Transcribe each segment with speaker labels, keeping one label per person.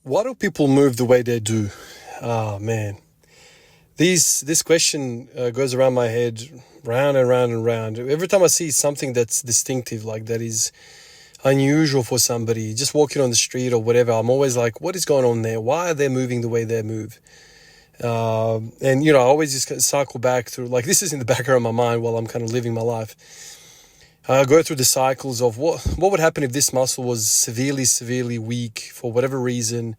Speaker 1: Why do people move the way they do? Oh man, this question goes around my head, round and round and round. Every time I see something that's distinctive, like that is unusual for somebody, just walking on the street or whatever, I'm always like, what is going on there? Why are they moving the way they move? And I always just cycle back through, like, this is in the background of my mind while I'm kind of living my life. I go through the cycles of what would happen if this muscle was severely weak for whatever reason.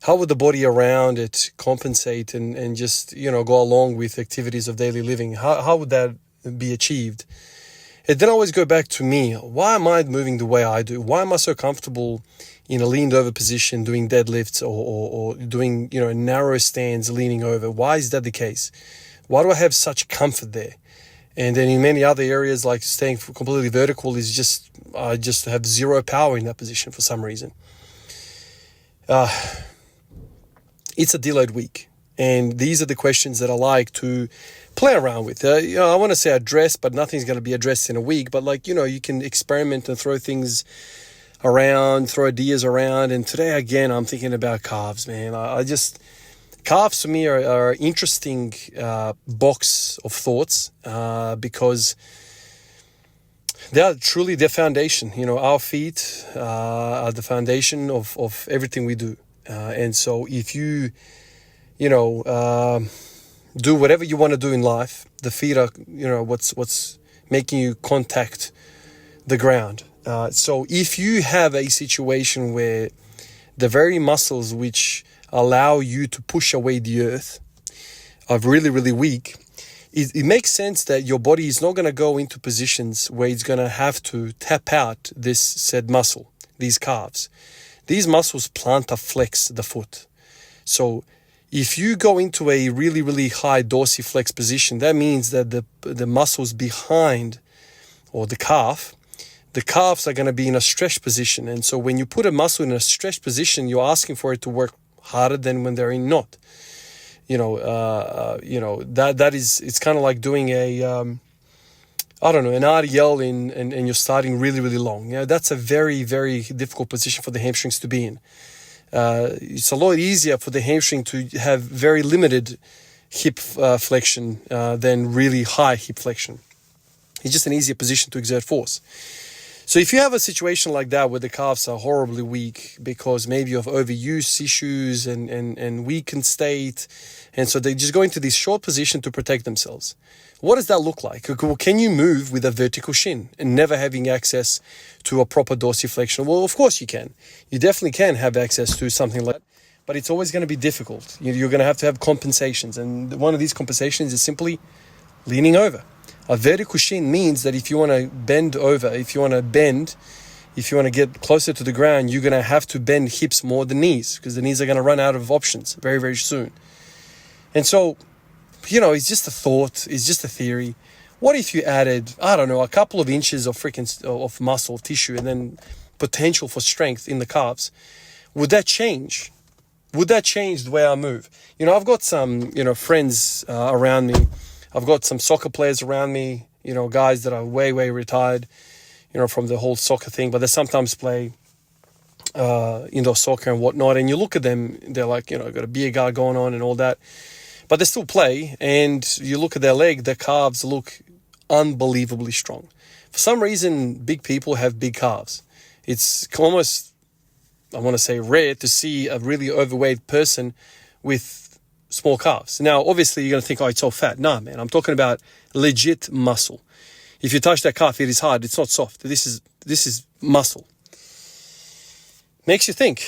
Speaker 1: How would the body around it compensate and just, go along with activities of daily living? How would that be achieved? And then I always go back to me. Why am I moving the way I do? Why am I so comfortable in a leaned over position doing deadlifts or doing, narrow stands leaning over? Why is that the case? Why do I have such comfort there? And then in many other areas, like staying completely vertical, I just have zero power in that position for some reason. It's a delayed week. And these are the questions that I like to play around with. I want to say address, but nothing's going to be addressed in a week. But you can experiment and throw things around, throw ideas around. And today, again, I'm thinking about calves, man. Calves for me are an interesting box of thoughts because they are truly the foundation. Our feet are the foundation of everything we do. And so if you, do whatever you want to do in life, the feet are, what's making you contact the ground. So if you have a situation where the very muscles which allow you to push away the earth are really weak, it makes sense that your body is not going to go into positions where it's going to have to tap out this said muscle, these calves. These muscles plantar flex the foot. So if you go into a really high dorsiflex position, that means that the muscles behind or the calves are going to be in a stretched position. And so when you put a muscle in a stretched position, you're asking for it to work harder than when they're in not. That is, it's kind of like doing an RDL and you're starting really long. That's a very difficult position for the hamstrings to be in. It's a lot easier for the hamstring to have very limited hip flexion than really high hip flexion. It's just an easier position to exert force. So if you have a situation like that where the calves are horribly weak because maybe of overuse issues and weakened state, and so they just go into this short position to protect themselves, what does that look like? Can you move with a vertical shin and never having access to a proper dorsiflexion? Well, of course you can. You definitely can have access to something like that, but it's always going to be difficult. You're going to have compensations, and one of these compensations is simply leaning over. A vertical shin means that if you want to bend over, if you want to get closer to the ground, you're going to have to bend hips more than knees because the knees are going to run out of options very soon. And so, it's just a thought, it's just a theory. What if you added, a couple of inches of muscle tissue and then potential for strength in the calves? Would that change? Would that change the way I move? I've got some, friends around me. I've got some soccer players around me, guys that are way retired, from the whole soccer thing, but they sometimes play indoor soccer and whatnot. And you look at them, they're like, got a beer guard going on and all that, but they still play. And you look at their calves look unbelievably strong. For some reason, big people have big calves. It's almost, I want to say, rare to see a really overweight person with small calves. Now, obviously, you're going to think, it's all fat. Nah, man, I'm talking about legit muscle. If you touch that calf, it is hard. It's not soft. This is muscle. Makes you think.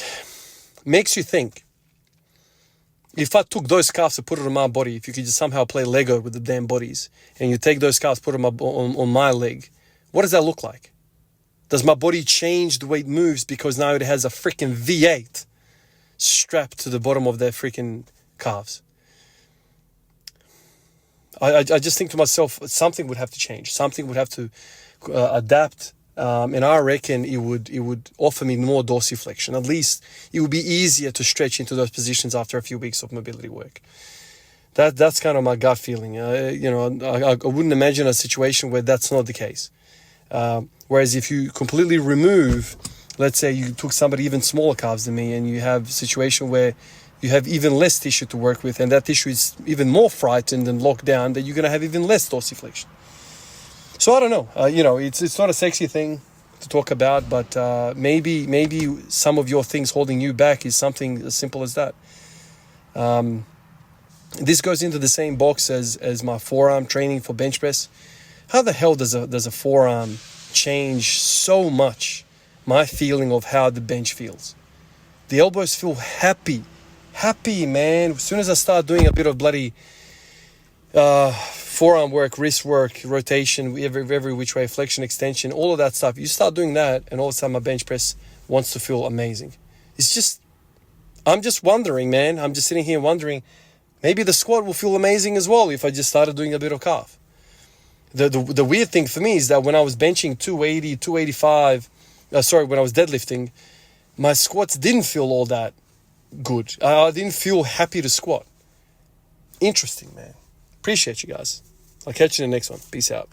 Speaker 1: If I took those calves and put it on my body, if you could just somehow play Lego with the damn bodies, and you take those calves, put them on my leg, what does that look like? Does my body change the way it moves because now it has a freaking V8 strapped to the bottom of their freaking calves? I just think to myself, something would have to change. Something would have to adapt. And I reckon it would offer me more dorsiflexion. At least it would be easier to stretch into those positions after a few weeks of mobility work. That's kind of my gut feeling. I wouldn't imagine a situation where that's not the case. Whereas if you completely remove let's say you took somebody even smaller calves than me, and you have a situation where you have even less tissue to work with, and that tissue is even more frightened and locked down, that you're going to have even less dorsiflexion. So I don't know. It's not a sexy thing to talk about, but maybe some of your things holding you back is something as simple as that. This goes into the same box as my forearm training for bench press. How the hell does a forearm change so much my feeling of how the bench feels? The elbows feel happy, man. As soon as I start doing a bit of bloody forearm work, wrist work, rotation, every which way, flexion, extension, all of that stuff, you start doing that, and all of a sudden my bench press wants to feel amazing. I'm just wondering, man. I'm just sitting here wondering, maybe the squat will feel amazing as well if I just started doing a bit of calf. The weird thing for me is that when I was benching 280, 285, when I was deadlifting, my squats didn't feel all that good. I didn't feel happy to squat. Interesting, man. Appreciate you guys. I'll catch you in the next one. Peace out.